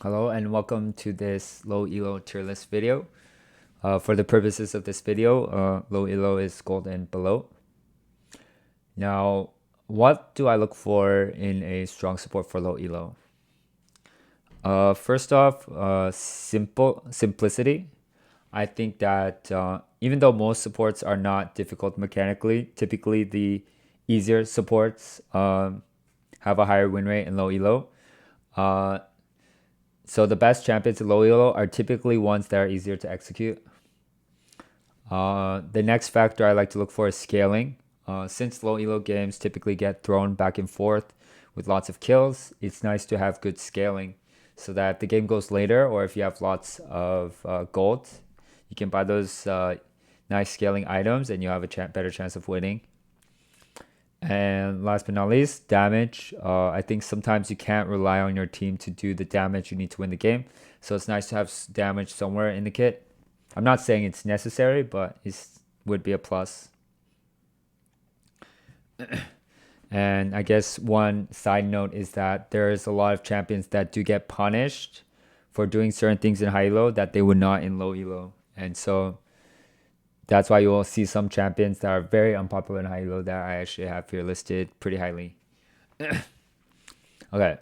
Hello and welcome to this low elo tier list video. For the purposes of this video, low elo is gold and below. Now, what do I look for in a strong support for low elo? First off, simplicity. I think that even though most supports are not difficult mechanically, typically the easier supports have a higher win rate in low elo. So the best champions in low elo are typically ones that are easier to execute. The next factor I like to look for is scaling. Since low elo games typically get thrown back and forth with lots of kills, it's nice to have good scaling so that if the game goes later or if you have lots of gold, you can buy those nice scaling items and you have a better chance of winning. And last but not least, damage. I think sometimes you can't rely on your team to do the damage you need to win the game. So it's nice to have damage somewhere in the kit. I'm not saying it's necessary, but it would be a plus. And I guess one side note is that there's a lot of champions that do get punished for doing certain things in high elo that they would not in low elo. And so that's why you will see some champions that are very unpopular in high elo that I actually have here listed pretty highly. Okay.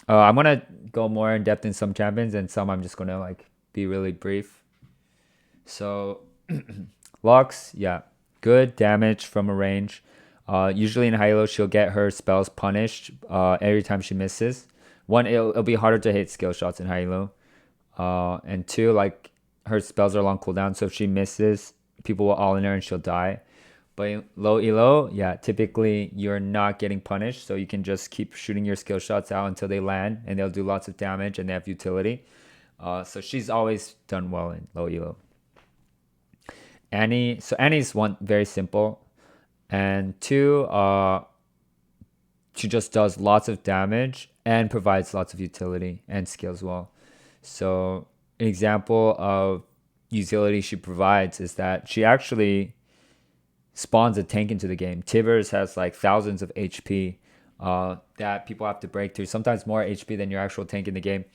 I'm going to go more in depth in some champions and some I'm just going to be really brief. So Lux, yeah, good damage from a range. Usually in high elo, she'll get her spells punished every time she misses. One, it'll be harder to hit skill shots in high elo. And two, like her spells are long cooldown, so if she misses, people will all in her and she'll die. But in low elo, yeah, typically you're not getting punished, so you can just keep shooting your skill shots out until they land, and they'll do lots of damage and they have utility. So she's always done well in low elo. Annie, so Annie's one very simple, and two, she just does lots of damage and provides lots of utility and skill as well. So an example of utility she provides is that she actually spawns a tank into the game. Tivers has like thousands of HP that people have to break through, sometimes more HP than your actual tank in the game.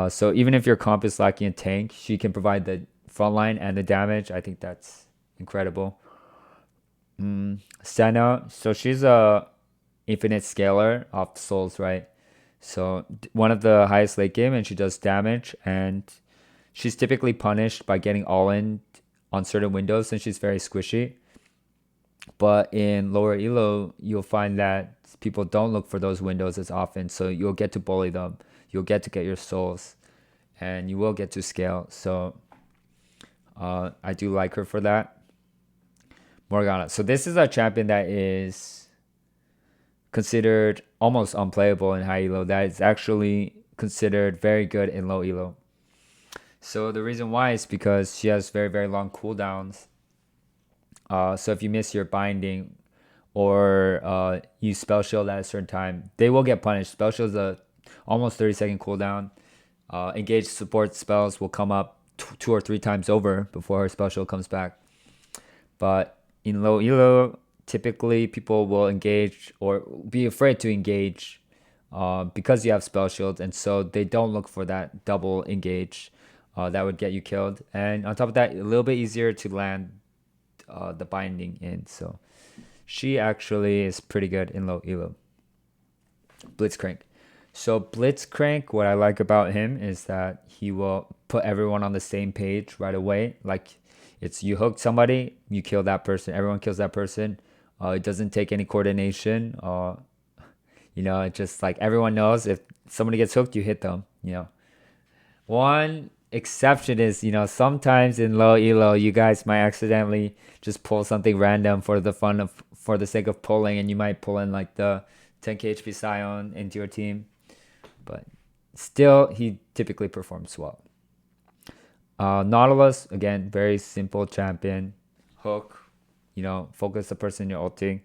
So even if your comp is lacking a tank, she can provide the front line and the damage. I think that's incredible. Senna, so she's a infinite scaler of souls, right? So one of the highest late game, and she does damage, and she's typically punished by getting all in on certain windows since she's very squishy. But in lower elo, you'll find that people don't look for those windows as often, so you'll get to bully them. You'll get to get your souls, and you will get to scale. So I do like her for that. Morgana. So this is a champion that is considered almost unplayable in high elo. That is actually considered very good in low elo. So the reason why is because she has very, very long cooldowns. So if you miss your binding or use spell shield at a certain time, they will get punished. Spell shield is a almost 30-second cooldown. Engaged support spells will come up two or three times over before her spell shield comes back. But in low elo, typically people will engage or be afraid to engage because you have spell shields, and so they don't look for that double engage that would get you killed. And on top of that, a little bit easier to land the binding in. So she actually is pretty good in low elo. Blitzcrank. So Blitzcrank, what I like about him is that he will put everyone on the same page right away. Like it's you hook somebody, you kill that person, everyone kills that person. It doesn't take any coordination. It's just like everyone knows if somebody gets hooked, you hit them. One exception is, sometimes in low elo, you guys might accidentally just pull something random for the sake of pulling, and you might pull in like the 10k HP Scion into your team, but still, he typically performs well. Nautilus, again, very simple champion. Hook, focus the person you're ulting.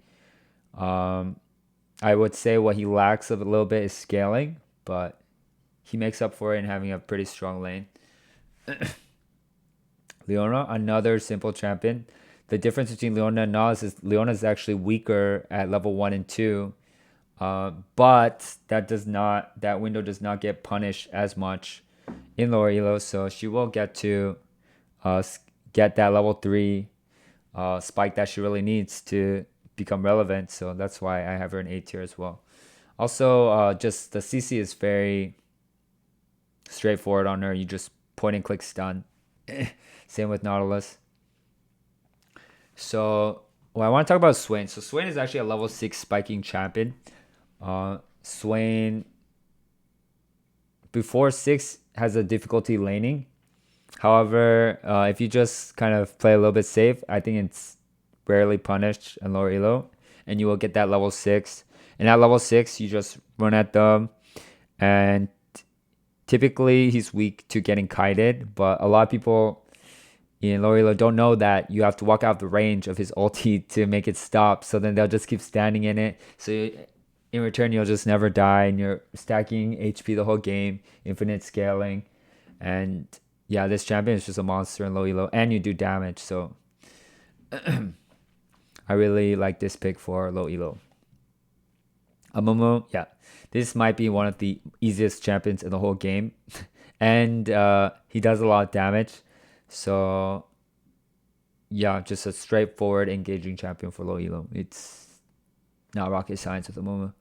I would say what he lacks of a little bit is scaling, but he makes up for it in having a pretty strong lane. Leona, another simple champion. The difference between Leona and Nas is Leona is actually weaker at level 1 and 2 But that window does not get punished as much in lower elo, so she will get to uh, get that level 3 spike that she really needs to become relevant. So that's why I have her in A tier as well. Also, just the CC is very straightforward on her. You just point and click stun. Same with Nautilus. So, I want to talk about Swain. So Swain is actually a level 6 spiking champion. Swain before 6 has a difficulty laning. However, if you just kind of play a little bit safe, I think it's rarely punished in lower elo, and you will get that level 6. And at level 6, you just run at them, and typically he's weak to getting kited, but a lot of people in lower elo don't know that you have to walk out the range of his ulti to make it stop, so then they'll just keep standing in it. So in return, you'll just never die, and you're stacking HP the whole game, infinite scaling, and yeah, this champion is just a monster in low elo, and you do damage. So I really like this pick for low elo. Amumu, yeah, this might be one of the easiest champions in the whole game, and he does a lot of damage. So yeah, just a straightforward engaging champion for low elo. It's not rocket science with Amumu.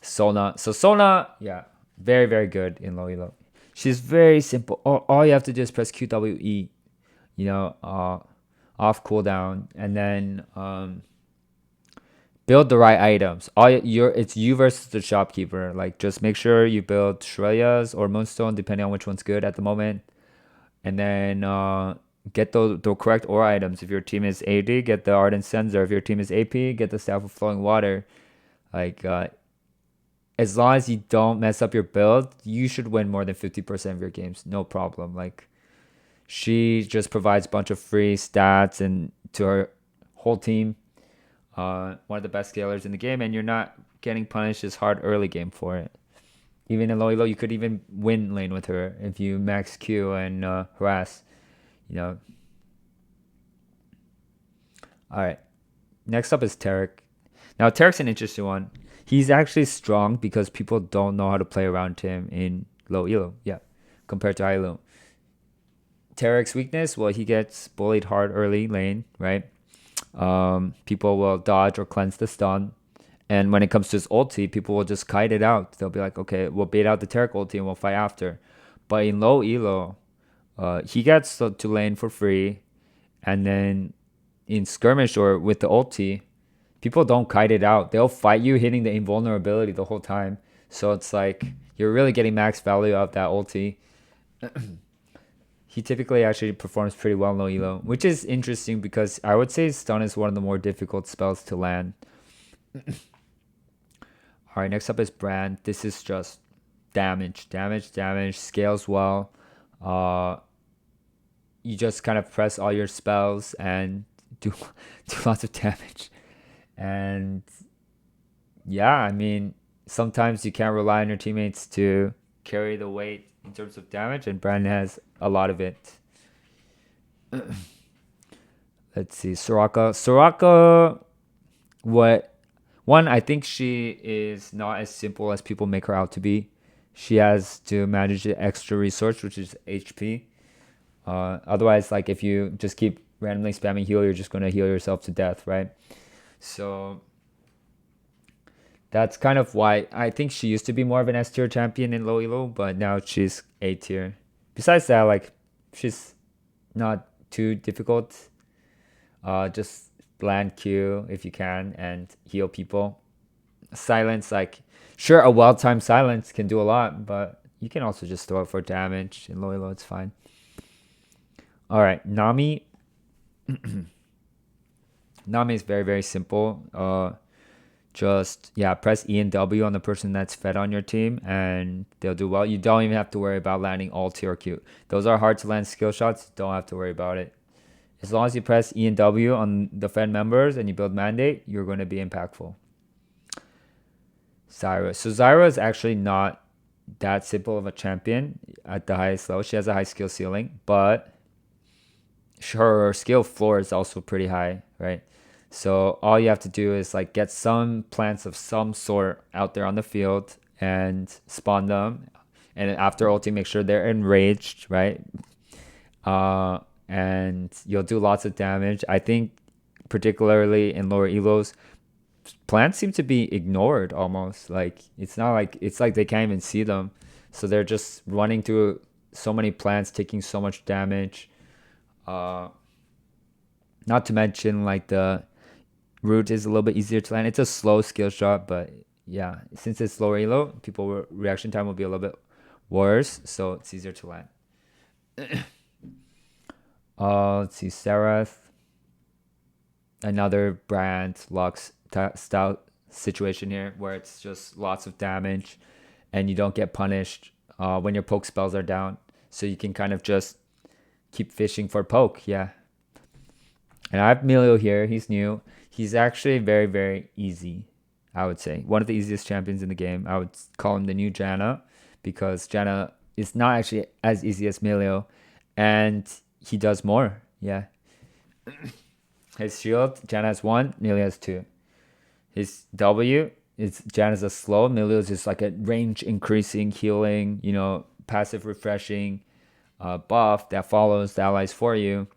Sona, so Sona, yeah, very very good in low elo. She's very simple. All you have to do is press QWE, off cooldown, and then build the right items. It's you versus the shopkeeper. Like, just make sure you build Shreyas or Moonstone, depending on which one's good at the moment, and then get the correct ore items. If your team is AD, get the Ardent Censer. If your team is AP, get the Staff of Flowing Water. Like, as long as you don't mess up your build, you should win more than 50% of your games. No problem. Like, she just provides a bunch of free stats and to her whole team. One of the best scalers in the game, and you're not getting punished as hard early game for it. Even in low elo, you could even win lane with her if you max Q and harass. All right. Next up is Tarik. Now, Tarik's an interesting one. He's actually strong because people don't know how to play around him in low elo. Yeah, compared to high elo. Tarik's weakness, well, he gets bullied hard early lane, right? People will dodge or cleanse the stun. And when it comes to his ulti, people will just kite it out. They'll be like, okay, we'll bait out the Tarik ulti and we'll fight after. But in low elo, he gets to lane for free. And then in skirmish or with the ulti, people don't kite it out. They'll fight you hitting the invulnerability the whole time. So it's like you're really getting max value out of that ulti. He typically actually performs pretty well in low elo, which is interesting because I would say stun is one of the more difficult spells to land. All right, next up is Brand. This is just damage, scales well. You just kind of press all your spells and do lots of damage. And yeah, I mean, sometimes you can't rely on your teammates to carry the weight in terms of damage, and Brandon has a lot of it. Let's see, Soraka, I think she is not as simple as people make her out to be. She has to manage the extra resource, which is HP. Otherwise, like, if you just keep randomly spamming heal, you're just going to heal yourself to death, right? So that's kind of why I think she used to be more of an S tier champion in low elo, but now she's A tier. Besides that, like, she's not too difficult. Just bland Q if you can and heal people. Silence, like, sure, a well-timed silence can do a lot, but you can also just throw it for damage in low elo. It's fine. All right, Nami. Nami is very, very simple. Just, press E and W on the person that's fed on your team, and they'll do well. You don't even have to worry about landing ulti or Q. Those are hard to land skill shots. Don't have to worry about it. As long as you press E and W on the fed members and you build mandate, you're going to be impactful. Zyra. So Zyra is actually not that simple of a champion at the highest level. She has a high skill ceiling, but her skill floor is also pretty high, right? So all you have to do is like get some plants of some sort out there on the field and spawn them. And after ulti, make sure they're enraged, right? And you'll do lots of damage. I think particularly in lower elos, plants seem to be ignored almost. Like it's not like it's like they can't even see them. So they're just running through so many plants, taking so much damage. Not to mention like the root is a little bit easier to land. It's a slow skill shot, but yeah, since it's lower elo, people reaction time will be a little bit worse, so it's easier to land. Let's see, Seraph, another brand Lux style situation here where it's just lots of damage, and you don't get punished when your poke spells are down, so you can kind of just keep fishing for poke. Yeah. And I have Milio here. He's new. He's actually very, very easy, I would say. One of the easiest champions in the game. I would call him the new Janna because Janna is not actually as easy as Milio. And he does more. Yeah. His shield, Janna has 1, Milio has 2. His W, Janna's a slow. Milio is just like a range increasing, healing, passive refreshing buff that follows the allies for you.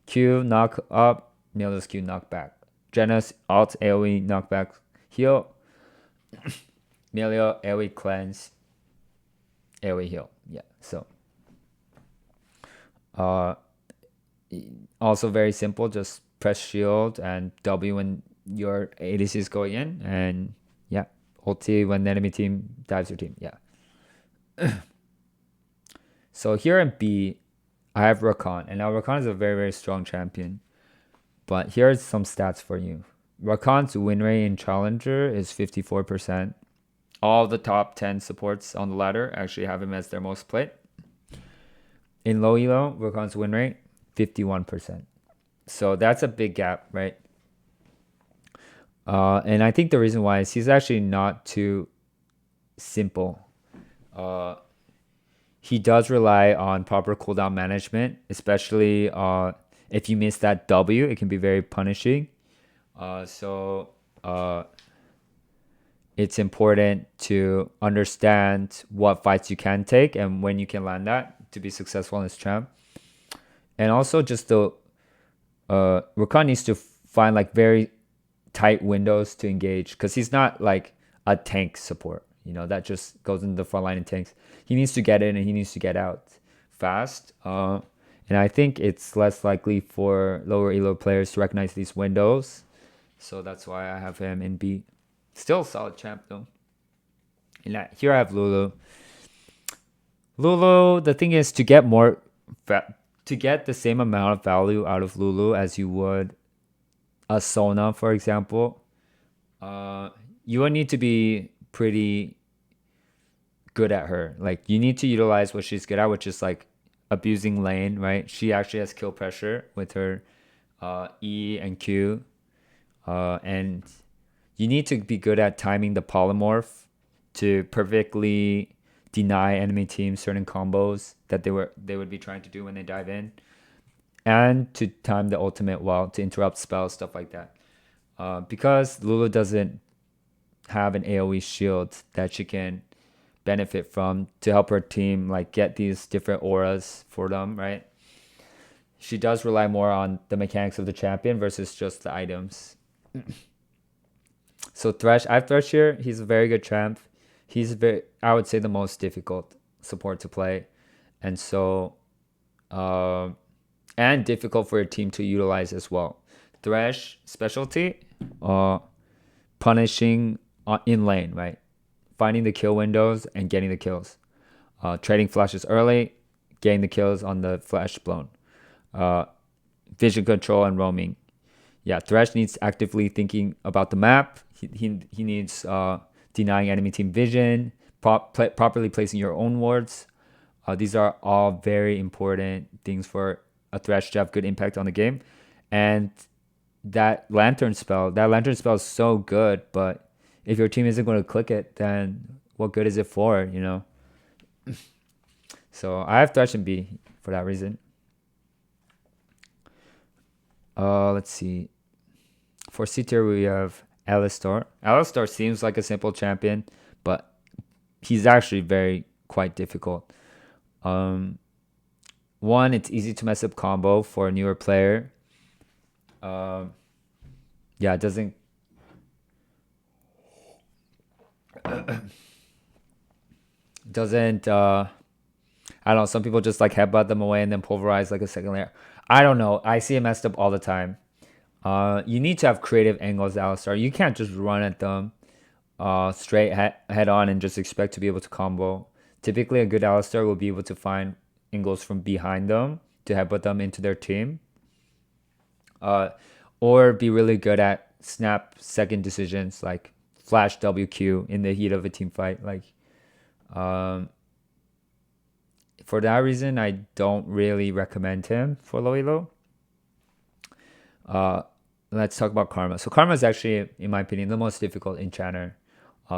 Q knock up, Milio's Q knock back. Janna's alt AoE knockback heal. Milio AoE cleanse, AoE heal. Yeah, so also very simple. Just press shield and W when your ADC is going in, and yeah, ulti when the enemy team dives your team. Yeah. So here in B, I have Rakan, and now Rakan is a very, very strong champion. But here's some stats for you. Rakan's win rate in Challenger is 54%. All the top 10 supports on the ladder actually have him as their most played. In low elo, Rakan's win rate, 51%. So that's a big gap, right? And I think the reason why is he's actually not too simple. He does rely on proper cooldown management, especially if you miss that W, it can be very punishing. So it's important to understand what fights you can take and when you can land that to be successful in this champ. And also just Rakan needs to find like very tight windows to engage because he's not like a tank support, that just goes into the front line and tanks. He needs to get in and he needs to get out fast. And I think it's less likely for lower elo players to recognize these windows. So that's why I have him in B. Still a solid champ though. And here I have Lulu. Lulu, the thing is to get the same amount of value out of Lulu as you would a Sona, for example, you would need to be pretty good at her. Like you need to utilize what she's good at, which is like abusing lane, right? She actually has kill pressure with her E and Q, and you need to be good at timing the polymorph to perfectly deny enemy teams certain combos that they would be trying to do when they dive in, and to time the ultimate well to interrupt spells, stuff like that. Because Lulu doesn't have an AoE shield that she can benefit from to help her team like get these different auras for them, right? She does rely more on the mechanics of the champion versus just the items. So Thresh, I have Thresh here. He's a very good champ. He's I would say the most difficult support to play, and so and difficult for your team to utilize as well. Thresh specialty, punishing in lane, right? Finding the kill windows and getting the kills. Trading flashes early, getting the kills on the flash blown. Vision control and roaming. Yeah, Thresh needs actively thinking about the map. He needs denying enemy team vision, properly placing your own wards. These are all very important things for a Thresh to have good impact on the game. And that lantern spell is so good, but if your team isn't going to click it, then what good is it for, So I have Thresh and B for that reason. Let's see. For C tier, we have Alistar. Alistar seems like a simple champion, but he's actually quite difficult. One, it's easy to mess up combo for a newer player. Yeah, it doesn't I don't know, some people just like headbutt them away and then pulverize like a second layer. I don't know. I see it messed up all the time. You need to have creative angles, Alistar. You can't just run at them straight head on and just expect to be able to combo. Typically, a good Alistar will be able to find angles from behind them to headbutt them into their team. Or be really good at snap second decisions like flash WQ in the heat of a team fight. Like, for that reason, I don't really recommend him for low elo. Let's talk about Karma. So Karma is actually, in my opinion, the most difficult enchanter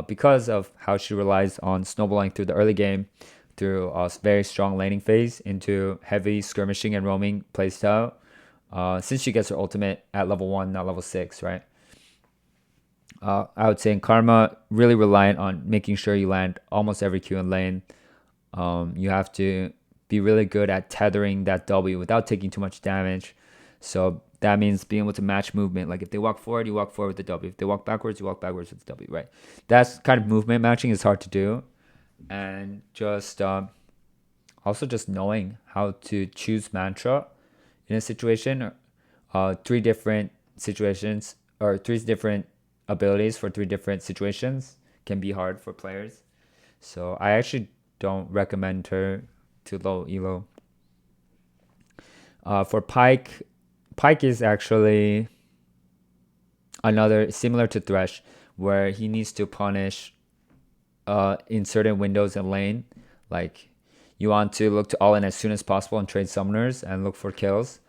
because of how she relies on snowballing through the early game, through a very strong laning phase into heavy skirmishing and roaming playstyle. Since she gets her ultimate at level 1, not level 6, right? I would say in Karma, really reliant on making sure you land almost every Q in lane. You have to be really good at tethering that W without taking too much damage. So that means being able to match movement. Like if they walk forward, you walk forward with the W. If they walk backwards, you walk backwards with the W, right? That's kind of movement matching is hard to do. And just also just knowing how to choose mantra in a situation, 3 different situations or 3 different abilities for 3 different situations can be hard for players. So I actually don't recommend her to low elo. For Pyke, Pyke is actually another similar to Thresh, where he needs to punish in certain windows in lane. Like you want to look to all in as soon as possible and trade summoners and look for kills.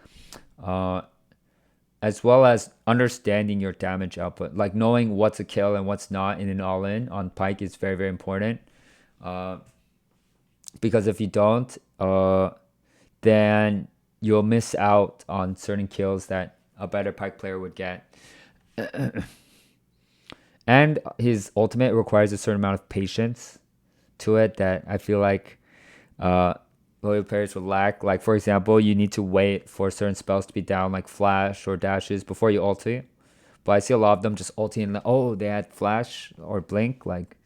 As well as understanding your damage output, like knowing what's a kill and what's not in an all-in on Pyke is very, very important. Because if you don't, then you'll miss out on certain kills that a better Pyke player would get. And his ultimate requires a certain amount of patience to it that I feel like loyal players would lack. Like, for example, you need to wait for certain spells to be down, like flash or dashes, before you ulti. But I see a lot of them just ulting and, oh, they had flash or blink. Like,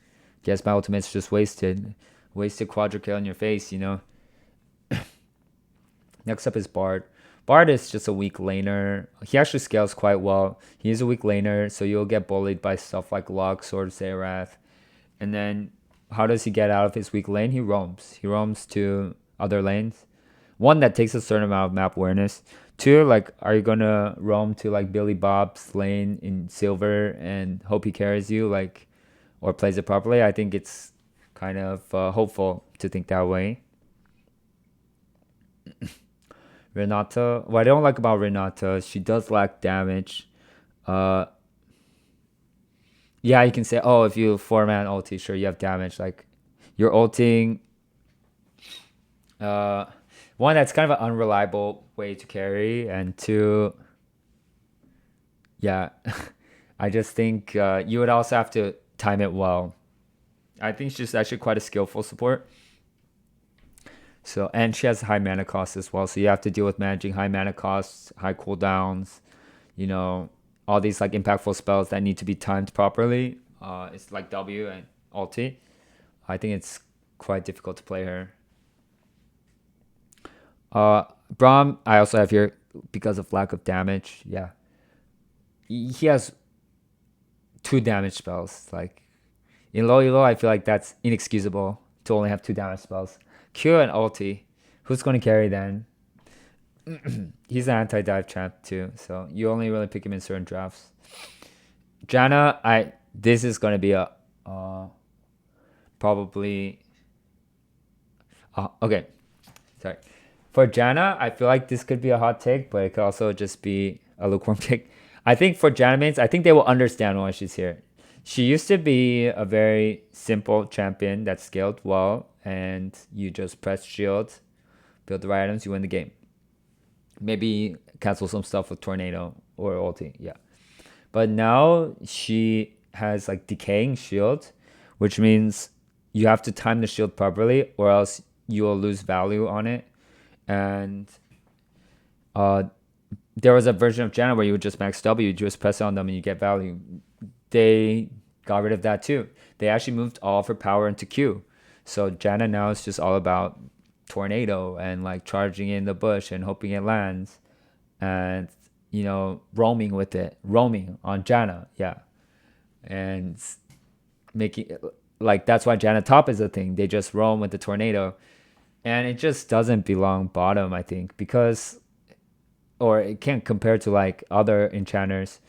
guess my ultimate's just wasted. Wasted quadra kill in your face, you know? Next up is Bard. Bard is just a weak laner. He actually scales quite well. He is a weak laner, so you'll get bullied by stuff like Lux or Xerath. And then, how does he get out of his weak lane? He roams. He roams to other lanes. One, that takes a certain amount of map awareness. 2, like, are you gonna roam to like Billy Bob's lane in silver and hope he carries you, like, or plays it properly? I think it's kind of hopeful to think that way. Renata, what I don't like about Renata, she does lack damage. Yeah, you can say, oh, if you 4-man ulti, sure, you have damage. Like, you're ulting. One, that's kind of an unreliable way to carry, and 2, yeah, I just think you would also have to time it well. I think she's actually quite a skillful support. So, and she has high mana costs as well, so you have to deal with managing high mana costs, high cooldowns, you know, all these like impactful spells that need to be timed properly. It's like W and ulti. I think it's quite difficult to play her. Braum, I also have here because of lack of damage. Yeah, he has 2 damage spells. Like in low elo, I feel like that's inexcusable to only have 2 damage spells. Q and ulti. Who's going to carry then? He's an anti-dive champ too, so you only really pick him in certain drafts. Janna, this is going to be a probably okay. Sorry. For Janna, I feel like this could be a hot take, but it could also just be a lukewarm take. I think for Janna mains, I think they will understand why she's here. She used to be a very simple champion that scaled well, and you just press shield, build the right items, you win the game. Maybe cancel some stuff with Tornado or ulti, yeah. But now she has like decaying shield, which means you have to time the shield properly or else you will lose value on it. And there was a version of Janna where you would just max W, you just press on them and you get value. They got rid of that too. They actually moved all of her power into Q. So Janna now is just all about tornado and like charging in the bush and hoping it lands and roaming with it, roaming on Janna, yeah. And making like that's why Janna top is a thing. They just roam with the tornado. And it just doesn't belong bottom, I think, because or it can't compare to like other enchanters.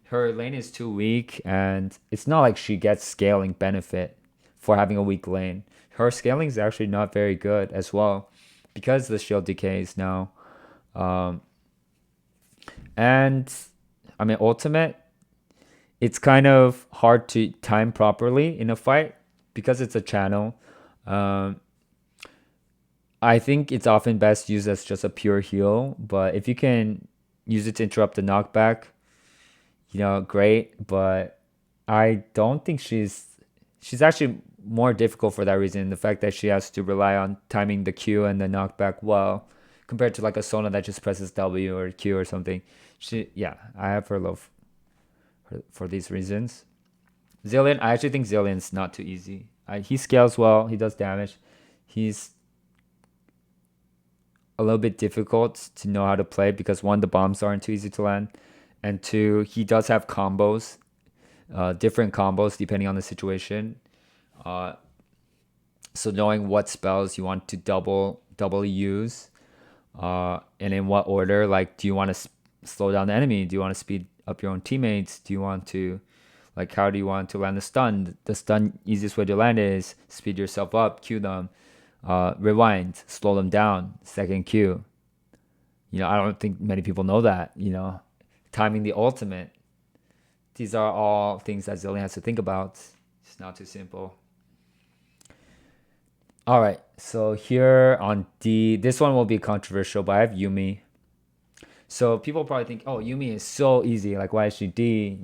Her lane is too weak, and it's not like she gets scaling benefit for having a weak lane. Her scaling is actually not very good as well because the shield decays now. And I mean, ultimate, it's kind of hard to time properly in a fight because it's a channel. I think it's often best used as just a pure heal, but if you can use it to interrupt the knockback, great. But I don't think she's actually more difficult for that reason. The fact that she has to rely on timing the Q and the knockback well, compared to like a Sona that just presses W or Q or something. I have her love for these reasons. Zilean, I actually think Zilean's not too easy. He scales well, he does damage. He's a little bit difficult to know how to play because one, the bombs aren't too easy to land, and two, he does have combos, different combos depending on the situation. So knowing what spells you want to double use, and in what order, like do you want to slow down the enemy? Do you want to speed up your own teammates? Do you want to how do you want to land the stun? The stun easiest way to land is speed yourself up, Q them, rewind, slow them down, second Q. I don't think many people know that, timing the ultimate. These are all things that Zilean has to think about. It's not too simple. All right, so here on D, this one will be controversial, but I have Yumi. So people probably think, oh, Yumi is so easy. Like, why is she D?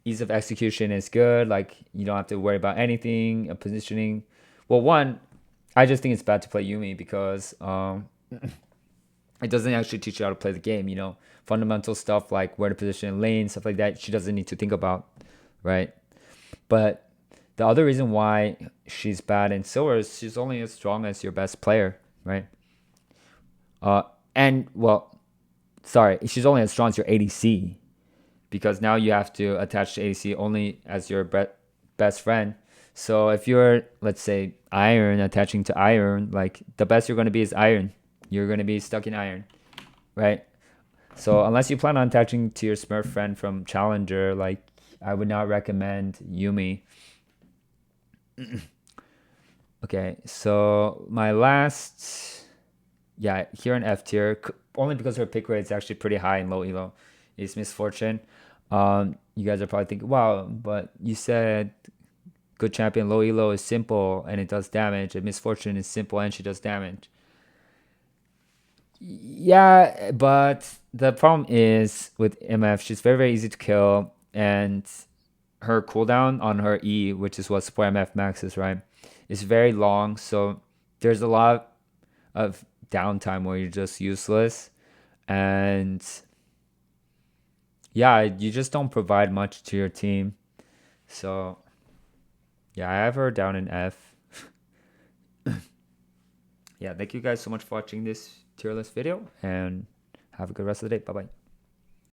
Ease of execution is good. Like, you don't have to worry about anything, positioning. Well, one, I just think it's bad to play Yumi because it doesn't actually teach you how to play the game. Fundamental stuff like where to position in lane, stuff like that, she doesn't need to think about, right? But the other reason why she's bad in silver is she's only as strong as your best player, right? She's only as strong as your ADC, because now you have to attach to ADC only as your best friend. So if you're, let's say, Iron attaching to Iron, like the best you're going to be is Iron. You're going to be stuck in Iron, right? So unless you plan on attaching to your Smurf friend from Challenger, like I would not recommend Yumi. Okay, so my last, here in F tier, only because her pick rate is actually pretty high in low elo, is Misfortune. You guys are probably thinking, wow, but you said good champion low elo is simple and it does damage, and Misfortune is simple and she does damage. Yeah, but the problem is with MF, she's very, very easy to kill, and her cooldown on her E, which is what support MF max is, right, is very long. So there's a lot of downtime where you're just useless, and you just don't provide much to your team. So I have her down in F. Thank you guys so much for watching this tier list video, and have a good rest of the day. Bye bye.